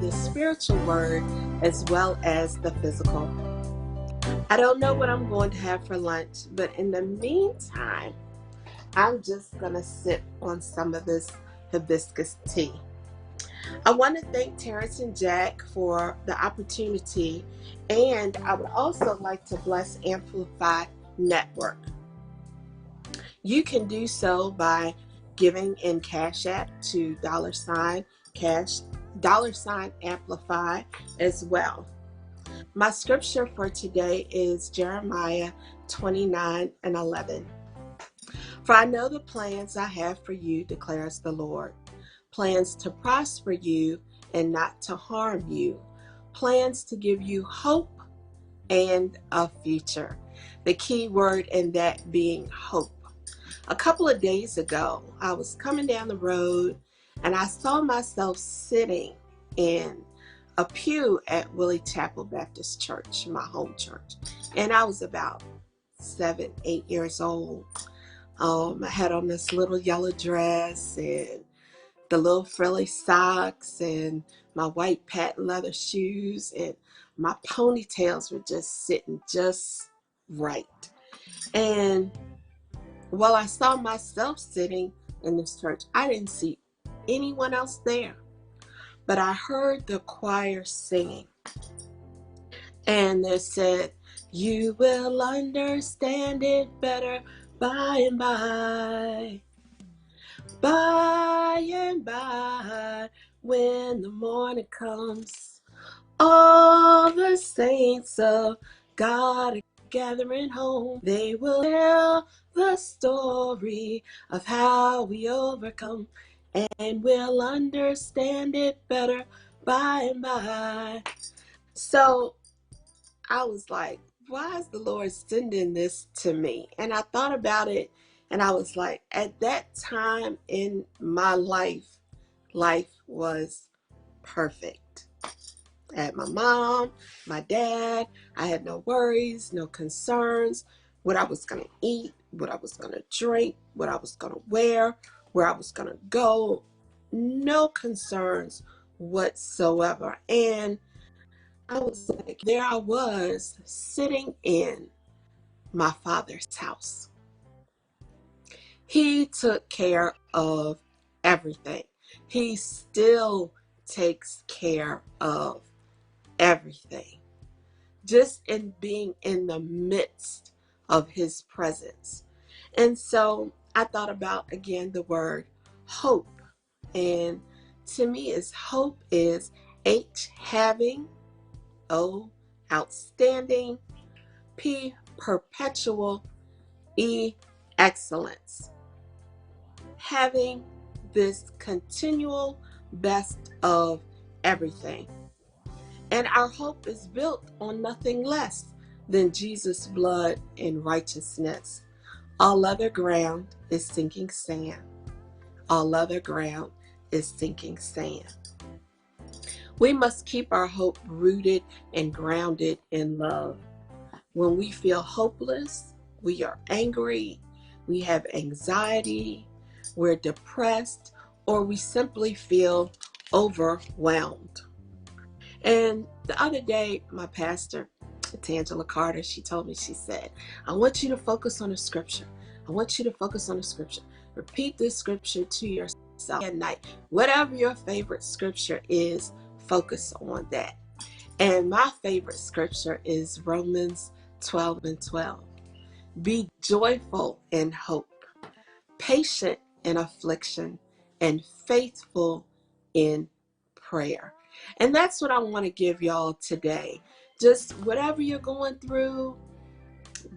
the spiritual word as well as the physical. I don't know what I'm going to have for lunch, but in the meantime, I'm just going to sip on some of this hibiscus tea. I want to thank Terrence and Jack for the opportunity, and I would also like to bless Amplify Network. You can do so by giving in Cash App to $cash $amplify as well. My scripture for today is Jeremiah 29:11. For I know the plans I have for you, declares the Lord. Plans to prosper you and not to harm you. Plans to give you hope and a future. The key word in that being hope. A couple of days ago, I was coming down the road and I saw myself sitting in a pew at Willie Chapel Baptist Church, my home church. And I was about 7, 8 years old. I had on this little yellow dress and the little frilly socks and my white patent leather shoes, and my ponytails were just sitting just right. And while I saw myself sitting in this church, I didn't see anyone else there, but I heard the choir singing, and they said, "You will understand it better by and by. By and by, when the morning comes, all the saints of God are gathering home. They will tell the story of how we overcome, and we'll understand it better by and by." So I was like, why is the Lord sending this to me? And I thought about it, and I was like, at that time in my life, life was perfect. I had my mom, my dad. I had no worries, no concerns, what I was going to eat, what I was going to drink, what I was going to wear, where I was going to go. No concerns whatsoever. And I was like, there I was sitting in my Father's house. He took care of everything. He still takes care of everything. Just in being in the midst of his presence. And so I thought about, again, the word hope. And to me, hope is H, having, O, outstanding, P, perpetual, E, excellence. Having this continual best of everything. And our hope is built on nothing less than Jesus' blood and righteousness. All other ground is sinking sand. All other ground is sinking sand. We must keep our hope rooted and grounded in love. When we feel hopeless, we are angry, we have anxiety, we're depressed, or we simply feel overwhelmed. And the other day, my pastor, Tangela Carter, she told me, she said, I want you to focus on the scripture. I want you to focus on the scripture. Repeat this scripture to yourself at night. Whatever your favorite scripture is, focus on that. And my favorite scripture is Romans 12:12. Be joyful in hope, patient in affliction, and faithful in prayer. And that's what I want to give y'all today. Just whatever you're going through,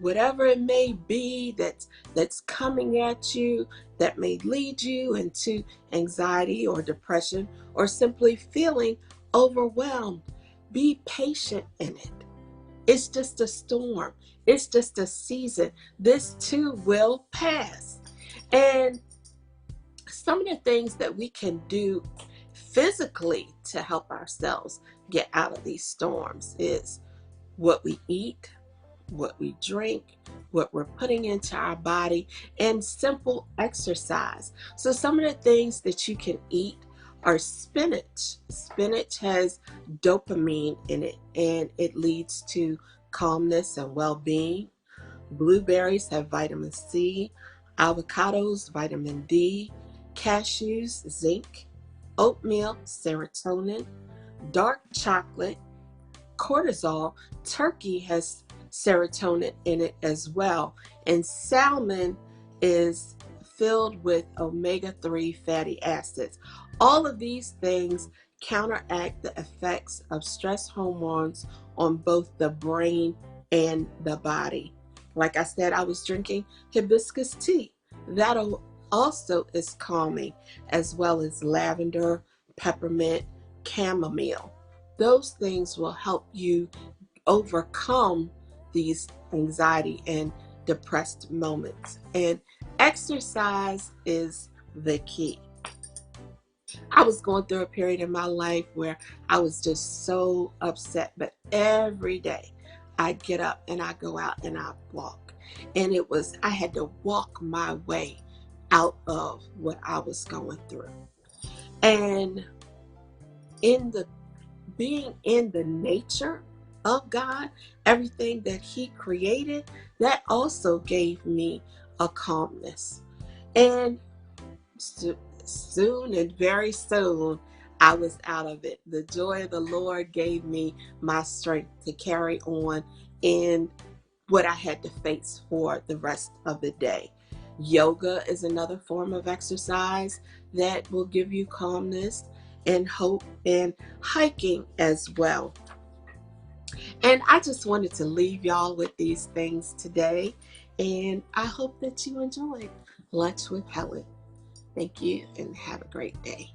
whatever it may be that's coming at you, that may lead you into anxiety or depression, or simply feeling overwhelmed, be patient in it. It's just a storm. It's just a season. This too will pass. And some of the things that we can do physically to help ourselves get out of these storms is what we eat, what we drink, what we're putting into our body, and simple exercise. So some of the things that you can eat Or spinach. Spinach has dopamine in it, and it leads to calmness and well-being. Blueberries have vitamin C, avocados, vitamin D, cashews, zinc, oatmeal, serotonin, dark chocolate, cortisol. Turkey has serotonin in it as well. And salmon is filled with omega-3 fatty acids. All of these things counteract the effects of stress hormones on both the brain and the body. Like I said, I was drinking hibiscus tea. That also is calming, as well as lavender, peppermint, chamomile. Those things will help you overcome these anxiety and depressed moments. And exercise is the key. I was going through a period in my life where I was just so upset, but every day I get up and I go out and I walk. And I had to walk my way out of what I was going through. And in the being in the nature of God, everything that He created, that also gave me a calmness. And soon and very soon, I was out of it. The joy of the Lord gave me my strength to carry on in what I had to face for the rest of the day. Yoga is another form of exercise that will give you calmness and hope, and hiking as well. And I just wanted to leave y'all with these things today, and I hope that you enjoyed Lunch with Helen. Thank you and have a great day.